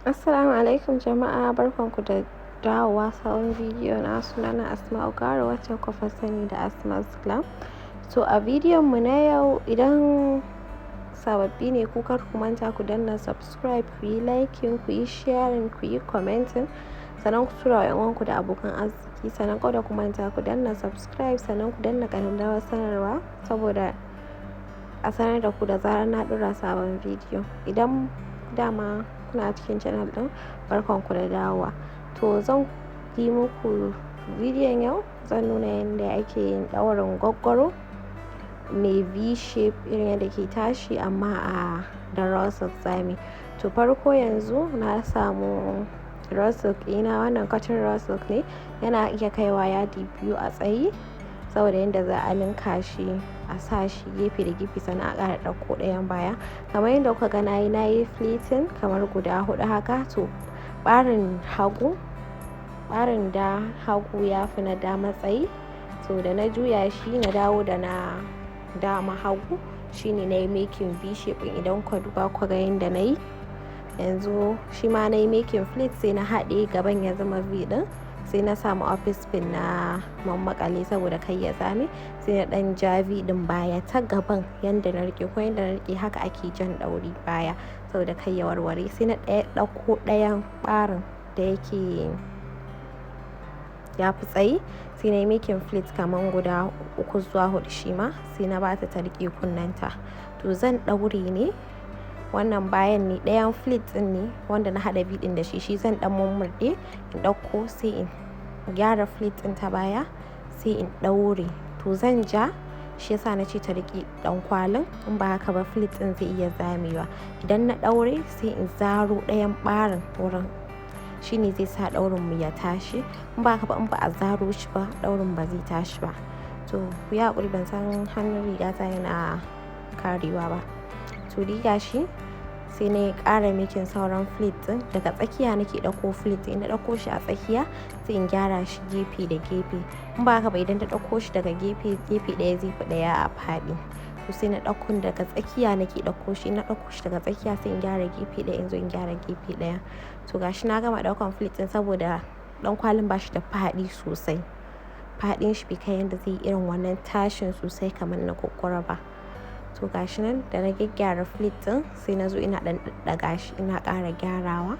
Assalamu alaikum jama'a, barkanku da dawowa sabon bidiyo na sunana Asma'u Gara wacce kuka sani da Asma'u Glam. So a bidiyon mu na yau, idan sababbi ne ku kar ku manta ku danna subscribe, ku yi liking, ku yi sharing, ku yi commenting, sannan ku tura wa 'yan uwanku da abokan arziki. Sannan kada ku manta ku danna subscribe, sannan ku danna ƙararrawar sanarwa saboda a sanar da ku da zarar na ɗora sabon bidiyo. Idan dama kuna cikin channel din, barkanku da dawowa. To zan yi muku bidiyon yau, zan nuna yadda ake yin daurin gwaggwaro mai v shape, irin yadda ke tashi amma a da rawsilk zami. To farko yanzu na samu rawsilk ina, wannan cotton rawsilk ne, yana iya kaiwa yadi 2 a tsayi saboda yadda za a linka shi a sa shi gefe da gefe, sannan a ƙara ɗauko ɗayan baya. Kamar yadda kuka ga na yi flitin kamar guda 4 haka. To ɓarin da hagu ya fi na dama tsayi, so da na juya shi na dawo da na dama hagu, shine na yi making v shape. Idan ku duba ku ga yadda na yi yanzu, shi ma na yi making flit, sai na haɗe gaban ya zama v ɗin, sai na samu office pin na mammakale saboda kai ya zame, sai na dan ja v din baya ta gaban yanda na rike, ko yanda na rike haka ake jan dauri baya saboda kai ya warware. Sai na dauko ɗayan barin da yake ya fi tsayi, sai na yi making flit kaman guda 3 zuwa 4 shi ma, sai na bata ta rike kunnanta. To zan daure ne wannan bayan ne, ɗayan flit din ne wanda na haɗa v din da shi zan dan mummurde in ɗauko, sai in gyara flit din ta baya, sai in ɗaure. To zan ja, shi yasa na ce ta riƙe ɗan kwalin, in ba haka ba flit din zai iya zamewa. Idan na ɗaure, sai in zaro ɗayan ɓarin wurin, shine zai sa ɗaurin mu ya tashi. In ba haka ba, in ba a zaro shi ba, ɗaurin ba zai tashi ba. To ku yi haƙuri, ban san hannun riga ta yana karewa ba. To riga shi sai na ƙara making sauran flit din daga tsakiya, nake ɗauko flit din, na ɗauko shi a tsakiya sai in gyara shi gefe da gefe. In ba haka ba, idan ta ɗauko shi daga gefe ɗaya zai fi ɗaya a faɗi. To sai na ɗauko daga tsakiya, nake ɗauko shi, na ɗauko shi daga tsakiya sai in gyara gefe ɗaya, in zo in gyara gefe ɗaya. To gashi na gama ɗaukan flit din saboda ɗan kwalin ba shi da faɗi sosai, faɗin shi bai kai yadda zai yi irin wannan tashin sosai kamar na kokora ba. To gashi nan da na gyaggyara flit din, sai na zo ina dan ɗaga shi, ina ƙara gyarawa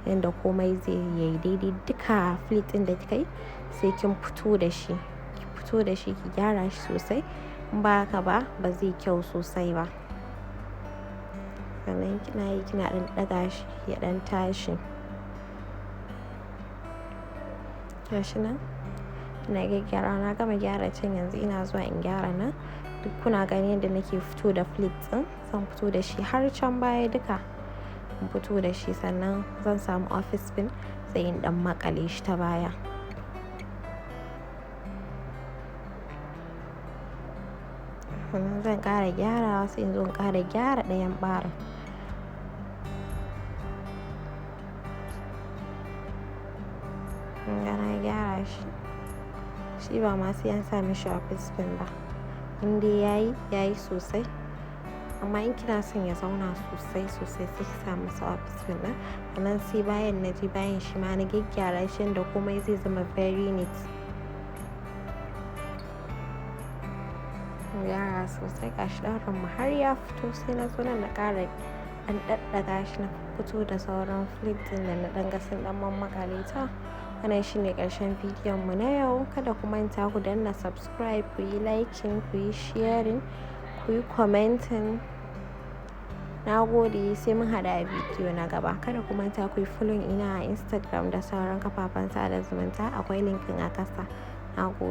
yadda komai zai yi daidai. Duka flit din da kika yi sai kin fito da shi, ki gyara shi sosai, in ba haka ba zai kyau sosai ba. Sannan kina dan ɗaga shi ya dan tashi. Gashi nan ina gyaggyara, na gama gyara can, yanzu ina zuwa in gyara nan. Duk kuna gani yadda nake fito da flit din, zan fito da shi har can baya duka in fito da shi, sannan zan samu office pin sai in dan makale shi ta baya. Sannan zan ƙara gyarawa, sai in zo in ƙara gyara ɗayan ɓarin. Na gyara shi ba ma sai an sa mishi office pin ba, in dai yayi sosai. Amma in kina son ya zauna sosai sai ki sa masa office pin ɗin. Sannan sai bayan na ji bayan shi ma na gyaggyara shi yadda komai zai zama very neat. Gyara sosai, gashi ɗaurin mu har ya fito. Sai na zo nan na ƙara ɗan ɗaɗɗaga shi, na fito da sauran flit ɗin da na ɗan ga sun ɗan mammakale ta. Wannan shine ƙarshen bidiyon mu na yau. Kada ku manta ku danna subscribe, ku yi liking, ku yi sharing, ku yi commenting. Na gode, sai mun haɗa a bidiyo na gaba. Kada ku manta ku yi following ina a Instagram da sauran kafafen sada zumunta, akwai linkin a ƙasa. Na gode.